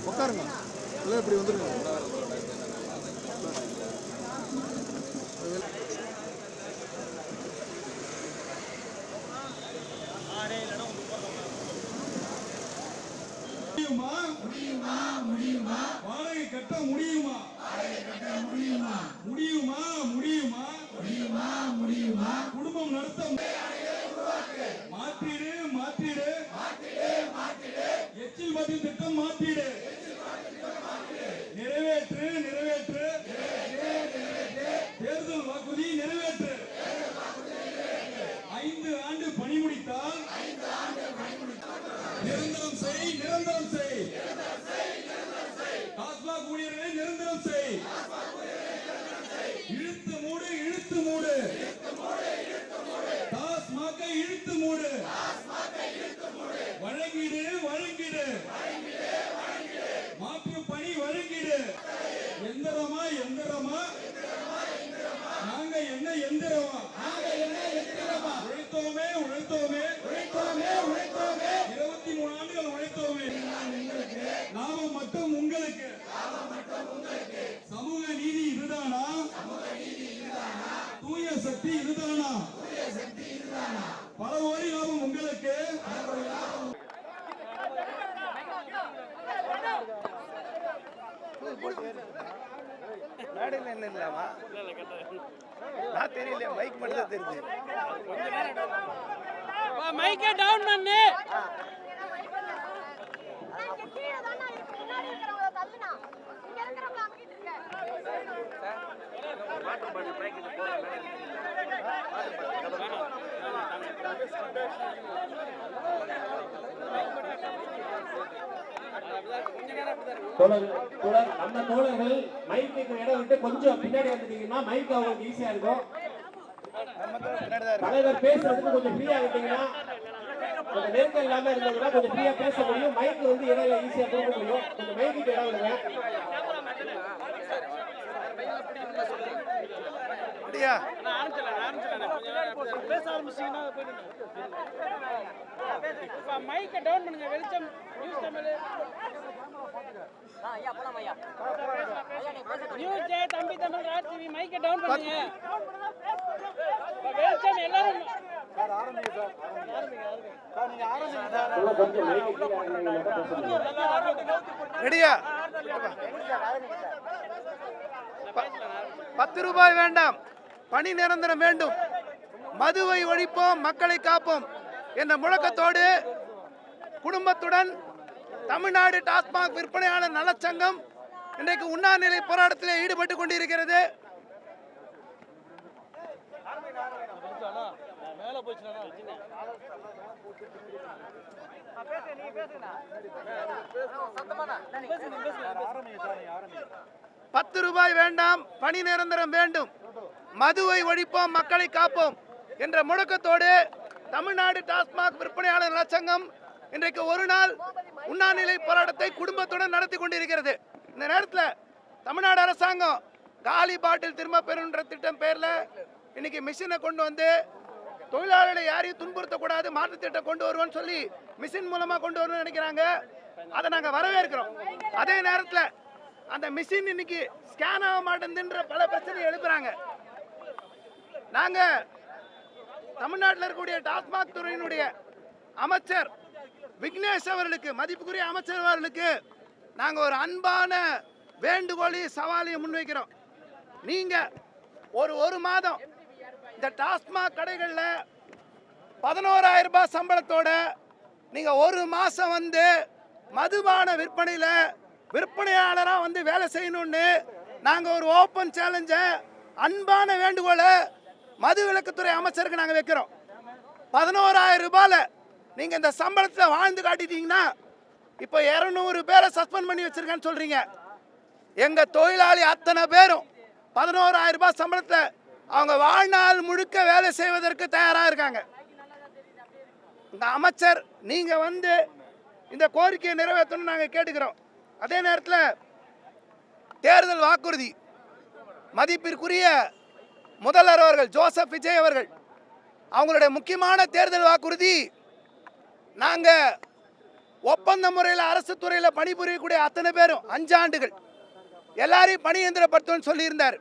உட்காருங்க, இப்படி வந்துருங்க. முடியுமா? வாடகை கட்ட முடியுமா? முடியுமா? குடும்பம் நடத்த மாற்றீடு எச்சில் மத்திய திட்டம் மாற்றீடு நிறைவேற்று தேர்தல் வாக்குறுதி நிறைவேற்று 5 ஆண்டு பணி முடித்தால் நிரந்தரம் செய் டாஸ்மாக் ஊழியர்களை நிரந்தரம் செய் இழுத்து மூடு டாஸ்மாக்கை இழுத்து மூடு வழங்கிடு மாற்று பணி வழங்கிடு எந்திரமா நாங்க என்ன எந்திரமா உழைத்தோமே 23 ஆண்டுகள் உழைத்தோமே லாபம் மட்டும் உங்களுக்கு சமூக நீதி இதுதானா தூய சக்தி இதுதானா பல கோடி லாபம் உங்களுக்கு தெரியல மைக் மட்டும் தெரியுது மைக்கே டவுன் பண்ணு நம்ம தோழர்கள் மைக்கு இடம் விட்டு கொஞ்சம் பின்னாடி வந்துட்டீங்கன்னா மைக் அவங்களுக்கு ஈஸியா இருக்கும். தலைவர் பேசுறதுக்கு கொஞ்சம் ஃப்ரீயா விட்டீங்கன்னா கொஞ்சம் நெருக்கம் இல்லாம இருந்ததுன்னா கொஞ்சம் ஃப்ரீயா பேச முடியும். மைக்கு வந்து இடையில ஈஸியா கொடுக்க முடியும். கொஞ்சம் மைக்கு இடம் விடுங்க. பேச ஆரம்பிச்சீங்கன்னா மைக்கை டவுன் பண்ணுங்க. வெளிச்சம் நியூஸ் தமிழ் நியூஸ் ஜே தம்பி தமிழ் ராஜ் டிவி மைக்கை டவுன் பண்ணுங்க. வெளிச்சம் எல்லாரும் ரெடியா? 10 ரூபாய் வேண்டாம், பணி நிரந்தரம் வேண்டும், மதுவை ஒழிப்போம், மக்களை காப்போம் என்ற முழக்கத்தோடு குடும்பத்துடன் தமிழ்நாடு டாஸ்மாக் விற்பனையாளர் நலச்சங்கம் இன்றைக்கு உண்ணாநிலை போராட்டத்தில் ஈடுபட்டு கொண்டிருக்கிறது. பத்து ரூபாய் வேண்டாம், பணி நிரந்தரம் வேண்டும், மதுவை ஒழிப்போம், மக்களை காப்போம் என்ற முழக்கத்தோடு தமிழ்நாடு டாஸ்மாக் விற்பனையாளர் நலச்சங்கம் இன்றைக்கு ஒரு நாள் உண்ணாநிலை போராட்டத்தை குடும்பத்துடன் நடத்தி கொண்டிருக்கிறது. இந்த நேரத்தில் தமிழ்நாடு அரசாங்கம் காலி பாட்டில் திரும்ப பெறுன்ற திட்டம் பேர்ல இன்னைக்கு மிஷினை கொண்டு வந்து தொழிலாளர்களை யாரையும் துன்புறுத்தக்கூடாது, மாற்று திட்டம் கொண்டு வருவோம்னு சொல்லி மிஷின் மூலமா கொண்டு வரணும்னு நினைக்கிறாங்க. அதை நாங்கள் வரவேற்கிறோம். அதே நேரத்தில் அந்த மிஷின் இன்னைக்கு ஸ்கேன் ஆக மாட்டேங்குதுன்ற பல பிரச்சனை எழுப்புறாங்க. நாங்கள் தமிழ்நாட்டில் இருக்கக்கூடிய டாஸ்மாக் துறையினுடைய அமைச்சர் விக்னேஷ் அவர்களுக்கு, மதிப்புக்குரிய அமைச்சர் அவர்களுக்கு நாங்கள் ஒரு அன்பான வேண்டுகோளையும் சவாலையும் முன்வைக்கிறோம். நீங்கள் ஒரு மாதம் இந்த டாஸ்மாக் கடைகளில் 11,000 ரூபாய் சம்பளத்தோட நீங்கள் ஒரு மாதம் வந்து மதுபான விற்பனையில் விற்பனையாளராக வந்து வேலை செய்யணும்னு நாங்கள் ஒரு ஓப்பன் சேலஞ்சை, அன்பான வேண்டுகோளை மது விலக்குத்துறை அமைச்சருக்கு நாங்கள் வைக்கிறோம். 11,000 ரூபாயில் நீங்கள் இந்த சம்பளத்தில் வாழ்ந்து காட்டிட்டீங்கன்னா இப்போ 200 பேரை சஸ்பெண்ட் பண்ணி வச்சிருக்கேன்னு சொல்கிறீங்க. எங்கள் தொழிலாளி அத்தனை பேரும் 11,000 ரூபாய் சம்பளத்தில் அவங்க வாழ்நாள் முழுக்க வேலை செய்வதற்கு தயாராக இருக்காங்க. இந்த அமைச்சர் நீங்க வந்து இந்த கோரிக்கையை நிறைவேற்றணும்னு நாங்கள் கேட்டுக்கிறோம். அதே நேரத்தில் தேர்தல் வாக்குறுதி மதிப்பிற்குரிய முதல்வர் அவர்கள் ஜோசப் விஜய் அவர்கள் அவங்களுடைய முக்கியமான தேர்தல் வாக்குறுதி, நாங்கள் ஒப்பந்த முறையில் அரசு துறையில் பணிபுரியக்கூடிய அத்தனை பேரும் 5 ஆண்டுகள் எல்லாரையும் பணி இயந்திரப்படுத்தணும்னு சொல்லியிருந்தார்.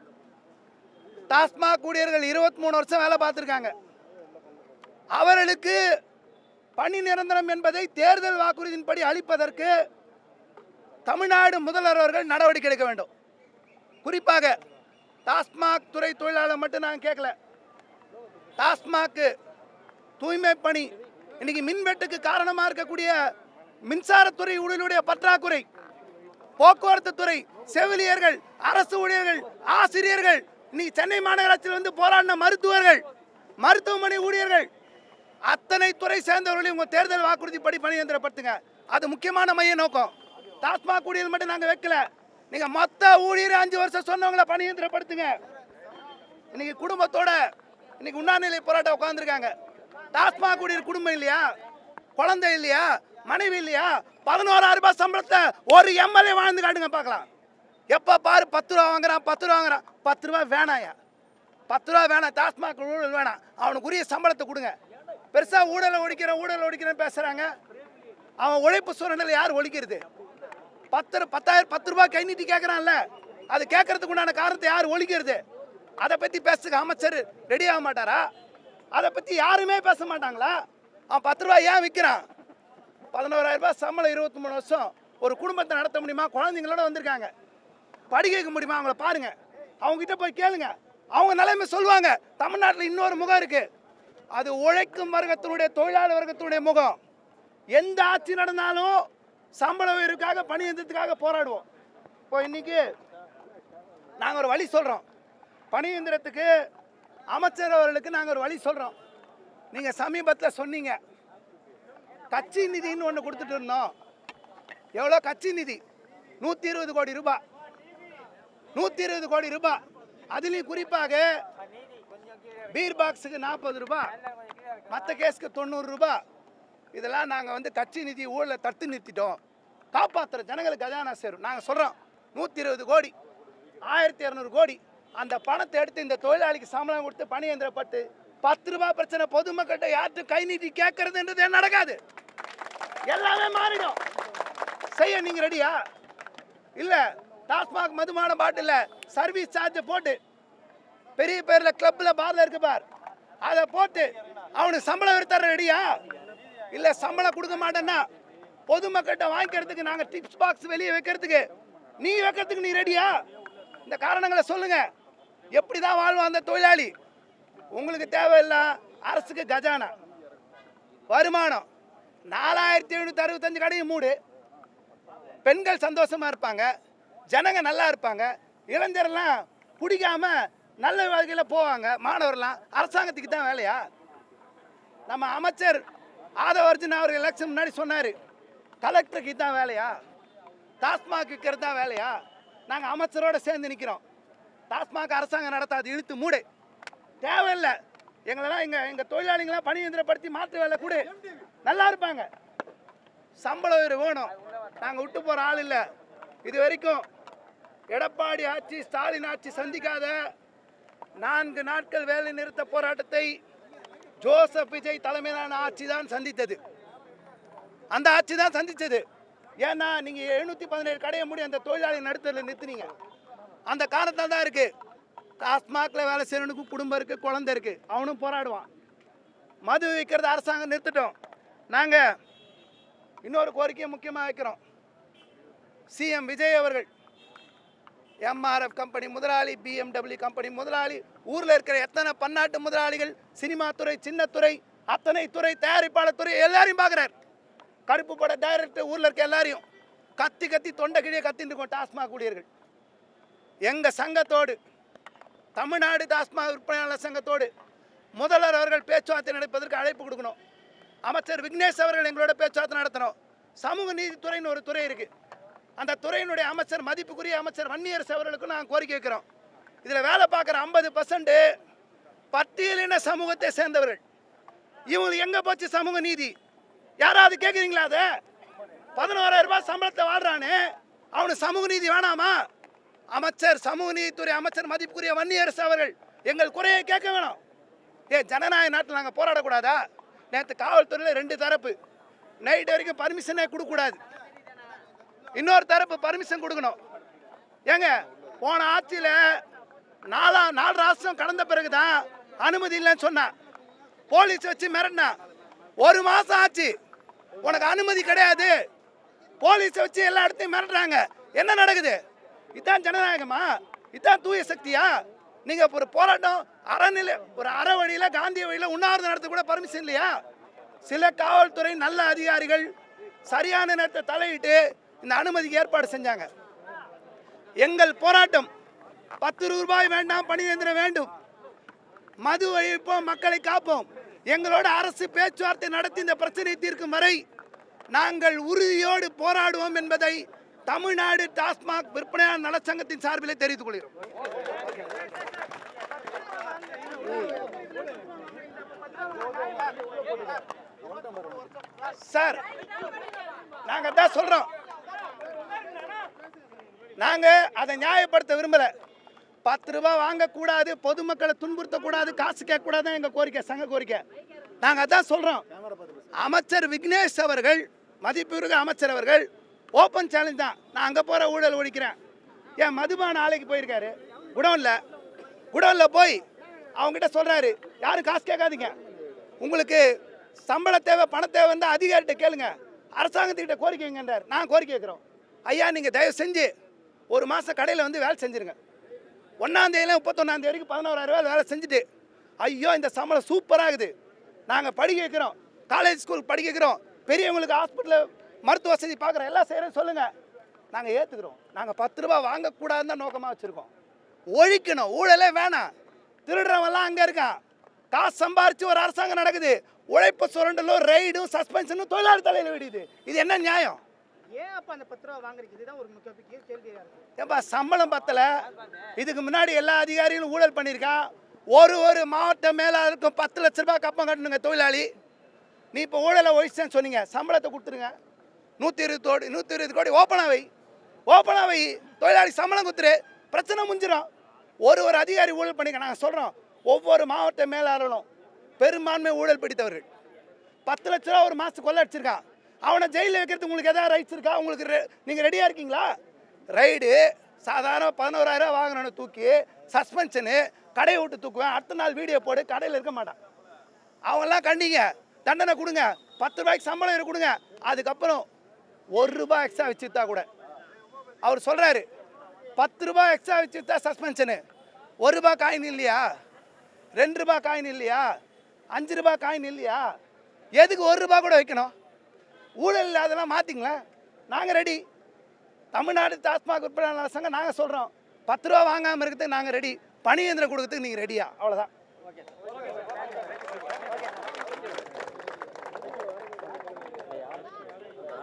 டாஸ்மாக் ஊழியர்கள் 23 வருஷம் வேலை பார்த்துருக்காங்க. அவர்களுக்கு பணி நிரந்தரம் என்பதை தேர்தல் வாக்குறுதியின்படி அளிப்பதற்கு தமிழ்நாடு முதல்வர் அவர்கள் நடவடிக்கை எடுக்க வேண்டும். குறிப்பாக டாஸ்மாக் துறை தொழிலாளர் மட்டும் நாங்கள் கேட்கல. டாஸ்மாக் தூய்மை பணி இன்னைக்கு மின்வெட்டுக்கு காரணமாக இருக்கக்கூடிய மின்சாரத்துறை ஊழியர்களுடைய பற்றாக்குறை, போக்குவரத்து துறை, செவிலியர்கள், அரசு ஊழியர்கள், ஆசிரியர்கள், இன்னைக்கு சென்னை மாநகராட்சியில் வந்து போராடின மருத்துவர்கள், மருத்துவமனை ஊழியர்கள், அத்தனை துறை சேர்ந்தவர்களையும் உங்கள் தேர்தல் வாக்குறுதிப்படி பணியந்திரப்படுத்துங்க. அது முக்கியமான மைய நோக்கம். டாஸ்மாக் ஊழியர்கள் மட்டும் நாங்கள் வைக்கல, நீங்கள் மொத்த ஊழியர் 5 வருஷம் சொன்னவங்களை பணியந்திரப்படுத்துங்க. இன்னைக்கு குடும்பத்தோட இன்னைக்கு உண்ணாநிலை போராட்டம் உட்காந்துருக்காங்க. டாஸ்மாக் ஊழியர் குடும்பம் இல்லையா, குழந்தை இல்லையா, மனைவி இல்லையா? 11,000 ரூபாய் சம்பளத்தை ஒரு எம்எல்ஏ வாழ்ந்து காட்டுங்க பார்க்கலாம். எப்போ பாரு 10 ரூபா வாங்குறான், 10 ரூபா வாங்குறான். 10 ரூபா வேணாயா, 10 ரூபா வேணாம். டாஸ்மாக் ஊழல் வேணாம், அவனுக்குரிய சம்பளத்தை கொடுங்க. பெருசாக ஊழலை ஒழிக்கிறேன்னு பேசுகிறாங்க. அவன் உழைப்பு சூழ்நிலை யார் ஒழிக்கிறது? 10 ரூபாய் கை நீட்டி கேட்குறான்ல, அது கேட்கறதுக்கு உண்டான காரணத்தை யார் ஒழிக்கிறது? அதை பற்றி பேசுக அமைச்சர் ரெடி ஆக மாட்டாரா? அதை பற்றி யாருமே பேச மாட்டாங்களா? அவன் 10 ரூபாய் ஏன் விற்கிறான்? 11,000 ரூபாய் சம்பளம், 23 வருஷம் ஒரு குடும்பத்தை நடத்த முடியுமா? குழந்தைங்களோட வந்திருக்காங்க, படிக்க வைக்க முடியுமா? அவங்கள பாருங்க, அவங்ககிட்ட போய் கேளுங்க, அவங்க நிலைமை சொல்லுவாங்க. தமிழ்நாட்டில் இன்னொரு முகம் இருக்கு, அது உழைக்கும் வர்க்கத்தினுடைய தொழிலாளர் வர்க்கத்தினுடைய முகம். எந்த ஆட்சி நடந்தாலும் சம்பள உயர்வுக்காக பணி எந்திரத்துக்காக போராடுவோம். இப்போ இன்னைக்கு நாங்கள் ஒரு வழி சொல்கிறோம், பணி எந்திரத்துக்கு அமைச்சர் அவர்களுக்கு நாங்கள் ஒரு வழி சொல்கிறோம். நீங்கள் சமீபத்தில் சொன்னீங்க கட்சி நிதின்னு ஒன்று கொடுத்துட்டு இருந்தோம். எவ்வளோ கட்சி நிதி? 120 கோடி ரூபாய், 120 கோடி ரூபாய். அதுலேயும் குறிப்பாக பீர் பாக்ஸுக்கு 40 ரூபாய், மற்ற கேஸுக்கு 90 ரூபாய். இதெல்லாம் நாங்கள் வந்து கட்சி நிதி ஊழலை தடுத்து நிறுத்திட்டோம், காப்பாற்றுற ஜனங்களுக்கு கஜானா சேரும். நாங்கள் சொல்கிறோம் 120 கோடி, 1200 கோடி அந்த பணத்தை எடுத்து இந்த தொழிலாளிக்கு சம்பளம் கொடுத்து பணி எந்திரப்பட்டு 10 ரூபாய் பிரச்சனை பொதுமக்கள்கிட்ட யார்கிட்ட கை நீட்டி கேட்கறதுன்றது நடக்காது. எல்லாமே மாறிடும். செய்ய நீங்க ரெடியா? இல்ல டாஸ்மாக் மதுமான பாட்டில் சர்வீஸ் சார்ஜ் போட்டு பெரிய பேர்ல கிளப்ல பார்ல இருக்கு பார், அதை போட்டு அவனுக்கு சம்பளம் எடுத்துற ரெடியா? இல்ல சம்பளம் கொடுக்க மாட்டேன்னா பொதுமக்கள்கிட்ட வாங்கிக்கிறதுக்கு நாங்க டிப்ஸ் பாக்ஸ் வெளியே வைக்கிறதுக்கு நீ வைக்கிறதுக்கு நீ ரெடியா? இந்த காரணங்களை சொல்லுங்க. எப்படிதான் வாழ்வான் அந்த தொழிலாளி? உங்களுக்கு தேவையில்லை அரசுக்கு கஜானா வருமானம். 4765 கடையும் மூடு, பெண்கள் சந்தோஷமா இருப்பாங்க, ஜனங்க நல்லா இருப்பாங்க, இளைஞர்லாம் பிடிக்காம நல்ல வகையில் போவாங்க, மாணவர்லாம். அரசாங்கத்துக்கு தான் வேலையா? நம்ம அமைச்சர் ஆதவர்ஜுன் அவர்கள் எலெக்ஷன் முன்னாடி சொன்னார், கலெக்டருக்கு தான் வேலையா? டாஸ்மாக் விற்கிறது தான் வேலையா? நாங்கள் அமைச்சரோட சேர்ந்து நிற்கிறோம். டாஸ்மாக் அரசாங்கம் நடத்தாது, இழுத்து மூடு, தேவையில்லை. எங்களெல்லாம் எங்கள் தொழிலாளிகளாம் பணி எந்திரப்படுத்தி மாற்று வேலை கூட நல்லா இருப்பாங்க. சம்பள உயர்வு வேணும். நாங்கள் விட்டு போகிற ஆள் இல்லை. இது வரைக்கும் எடப்பாடி ஆட்சி, ஸ்டாலின் ஆட்சி சந்திக்காத 4 நாட்கள் வேலை நிறுத்த போராட்டத்தை ஜோசப் விஜய் தலைமையிலான ஆட்சி தான் சந்தித்தது. அந்த ஆட்சி தான் சந்தித்தது. ஏன்னா நீங்கள் 717 கடையை மூடி அந்த தொழிலாளி நடுத்தரில் நிறுத்தினீங்க. அந்த காரணத்தால் தான் இருக்குது. டாஸ்மாகில் வேலை செய்யறவனுக்கு குடும்பம் இருக்குது, குழந்தை இருக்குது, அவனும் போராடுவான். மது விற்கிறது அரசாங்கம் நிறுத்திட்டோம். நாங்கள் இன்னொரு கோரிக்கையை முக்கியமாக வைக்கிறோம். சிஎம் விஜய் அவர்கள் எம்ஆர்எஃப் கம்பெனி முதலாளி, BMW கம்பெனி முதலாளி, ஊரில் இருக்கிற எத்தனை பன்னாட்டு முதலாளிகள், சினிமா துறை, சின்னத்துறை, அத்தனை துறை, தயாரிப்பாளர் துறை எல்லாரையும் பார்க்குறார். கருப்பு பட டைரக்டர், ஊரில் இருக்க எல்லாரையும் கத்தி கத்தி தொண்டை கிழியே கத்தின்னு இருக்கோம். டாஸ்மாக் ஊழியர்கள் எங்கள் சங்கத்தோடு, தமிழ்நாடு டாஸ்மாக் விற்பனையாளர் சங்கத்தோடு முதல்வர் அவர்கள் பேச்சுவார்த்தை நடப்பதற்கு அழைப்பு கொடுக்கணும். அமைச்சர் விக்னேஷ் அவர்கள் எங்களோட பேச்சுவார்த்தை நடத்தணும். சமூக நீதித்துறைன்னு ஒரு துறை இருக்குது, அந்த துறையினுடைய அமைச்சர், மதிப்புக்குரிய அமைச்சர் வன்னியரசு அவர்களுக்கும் நாங்கள் கோரிக்கை வைக்கிறோம். இதில் வேலை பார்க்குற 50% பட்டியலின சமூகத்தை சேர்ந்தவர்கள். இவங்களுக்கு எங்க போச்சு சமூக நீதி? யாராவது கேட்குறீங்களா? அதை 11,000 ரூபாய் சம்பளத்தை வாழ்றானே, அவனுக்கு சமூக நீதி வேணாமா? அமைச்சர், சமூக நீதித்துறை அமைச்சர் மதிப்புக்குரிய வன்னியரசு அவர்கள் எங்கள் குறையை கேட்க வேணும். ஜனநாயக நாட்டில் நாங்கள் போராடக்கூடாதா? நேற்று காவல்துறையில் 2 தரப்பு நைட் வரைக்கும் பர்மிஷனே கொடுக்கக்கூடாது, இன்னொரு தரப்பு பர்மிஷன் கொடுக்கணும். ஏங்க, போன ஆட்சியில் 4 ராஷ்டிரம் கடந்த பிறகுதான் அனுமதி இல்லைன்னு சொன்னா, போலீஸ் வச்சு மிரட்டினா. 1 மாசம் ஆச்சு, உனக்கு அனுமதி கிடையாது, போலீஸ் வச்சு எல்லா இடத்தையும் மிரட்டுறாங்க. என்ன நடக்குது? இதான் ஜனநாயகமா? இதான் தூய சக்தியா? நீங்க ஒரு போராட்டம் அறநிலை, ஒரு அற வழியில, காந்திய வழியில உண்ணாவிரதம் நடத்த கூட பர்மிஷன் இல்லையா? சில காவல்துறை நல்ல அதிகாரிகள் சரியான நேரத்தை தலையிட்டு இந்த அனுமதிக்கு ஏற்பாடு செஞ்சாங்க. எங்கள் போராட்டம் 10 ரூபாய் வேண்டாம், பணி இயந்திரம் வேண்டும், மது ஒழிப்போம், மக்களை காப்போம். எங்களோட அரசு பேச்சுவார்த்தை நடத்தி இந்த பிரச்சனையை தீர்க்கும் வரை நாங்கள் உறுதியோடு போராடுவோம் என்பதை தமிழ்நாடு டாஸ்மாக் விற்பனையாளர் நலச்சங்கத்தின் சார்பிலே தெரிவித்துக் கொள்கிறோம். சார், நாங்க தான் சொல்றோம், நாங்க அதை நியாயப்படுத்த விரும்பல. 10 ரூபாய் வாங்கக்கூடாது, பொதுமக்களை துன்புறுத்தக்கூடாது, காசு கேட்கக்கூடாது எங்க கோரிக்கை, சங்க கோரிக்கை. நாங்க அதான் சொல்றோம். அமைச்சர் விக்னேஷ் அவர்கள், மதிப்புமிகு அமைச்சர் அவர்கள் ஓப்பன் சேலஞ்ச் தான், நான் அங்கே போகிற ஊழல் ஒழிக்கிறேன். ஏன் மதுபான ஆலைக்கு போயிருக்காரு, குடோனில் போய் அவங்ககிட்ட சொல்கிறாரு, யாரும் காசு கேட்காதீங்க, உங்களுக்கு சம்பள தேவை, பண தேவை இருந்தால் அதிகாரிகிட்ட கேளுங்க, அரசாங்கத்துக்கிட்ட கோரிக்கை வைங்கன்றார். நான் கோரிக்கை வைக்கிறோம், ஐயா நீங்கள் தயவு செஞ்சு 1 மாதம் கடையில் வந்து வேலை செஞ்சுருங்க. 1ஆம் தேதியில 31ஆம் தேதி வரைக்கும் 11,000 ரூபாய் வேலை செஞ்சுட்டு, ஐயோ இந்த சம்பளம் சூப்பராகுது, நாங்கள் படிக்க வைக்கிறோம், காலேஜ் ஸ்கூலுக்கு படிக்க வைக்கிறோம், பெரியவங்களுக்கு ஹாஸ்பிட்டலில் மருத்துவ வசதி பார்க்குறோம், எல்லாம் செய்கிறேன்னு சொல்லுங்கள், நாங்கள் ஏற்றுக்கிறோம். நாங்கள் 10 ரூபாய் வாங்கக்கூடாதுன்னு தான் நோக்கமாக வச்சுருக்கோம். ஒழிக்கணும், ஊழலே வேணாம். திருடுறவெல்லாம் அங்கே இருக்கான், காசு சம்பாரிச்சு ஒரு அரசாங்கம் நடக்குது, உழைப்பு சுரண்டலும் ரைடும் சஸ்பென்ஷனும் தொழிலாளர் தலையில் விடுது. இது என்ன நியாயம்? ஏன் அப்ப அந்த 10 ரூபாய் வாங்குறீங்க? இதுதான் ஒரு முக்கிய கேள்வியா இருக்கு. ஏப்பா சம்பளம் பத்தல, இதுக்கு முன்னாடி எல்லா அதிகாரிகளும் ஊழல் பண்ணியிருக்கான். ஒரு மாவட்ட மேலாளருக்கும் 10 லட்ச ரூபாய் கப்பம் கட்டணுங்க தொழிலாளி. நீ இப்போ ஊழலை ஒழிச்சேன்னு சொன்னீங்க, சம்பளத்தை கொடுத்துருங்க, 120 கோடி ஓப்பனாக வை, தொழிலாளி சம்பளம் கொடுத்துரு, பிரச்சனை முடிஞ்சிடும். ஒரு அதிகாரி ஊழல் பண்ணிக்க. நாங்கள் சொல்கிறோம், ஒவ்வொரு மாவட்ட மேலாளரும் பெரும்பான்மை ஊழல் பிடித்தவர்கள். 10 லட்ச ரூபா ஒரு மாதத்துக்கு கொள்ள அடிச்சிருக்கான், அவனை ஜெயிலில் வைக்கிறதுக்கு உங்களுக்கு எதாவது ரைட்ஸ் இருக்கா? உங்களுக்கு நீங்கள் ரெடியாக இருக்கீங்களா? ரைடு சாதாரண 11,000 ரூபா வாங்கினோன்னு தூக்கி சஸ்பென்ஷனு, கடையை விட்டு தூக்குவேன், அடுத்த நாள் வீடியோ போடு, கடையில் இருக்க மாட்டான். அவங்கெல்லாம் கண்டிங்க, தண்டனை கொடுங்க, 10 ரூபாய்க்கு சம்பளம் கொடுங்க. அதுக்கப்புறம் 1 ரூபாய் எக்ஸ்ட்ரா வச்சுட்டா கூட, அவர் சொல்கிறாரு 10 ரூபாய் எக்ஸ்ட்ரா வச்சுட்டா சஸ்பென்ஷனு, 1 ரூபாய் காயின் இல்லையா, 2 ரூபாய் காயின் இல்லையா, 5 ரூபாய் காயின் இல்லையா, எதுக்கு 1 ரூபாய் கூட வைக்கணும்? ஊழல் இல்லாதெல்லாம் மாற்றிங்களேன், நாங்கள் ரெடி. தமிழ்நாடு டாஸ்மாக் விற்பனையாளர் சங்கம் நாங்கள் சொல்கிறோம், 10 ரூபா வாங்காமல் இருக்கிறதுக்கு நாங்கள் ரெடி, பணி இயந்திரம் கொடுக்கறதுக்கு நீங்கள் ரெடியா? அவ்வளோதான்.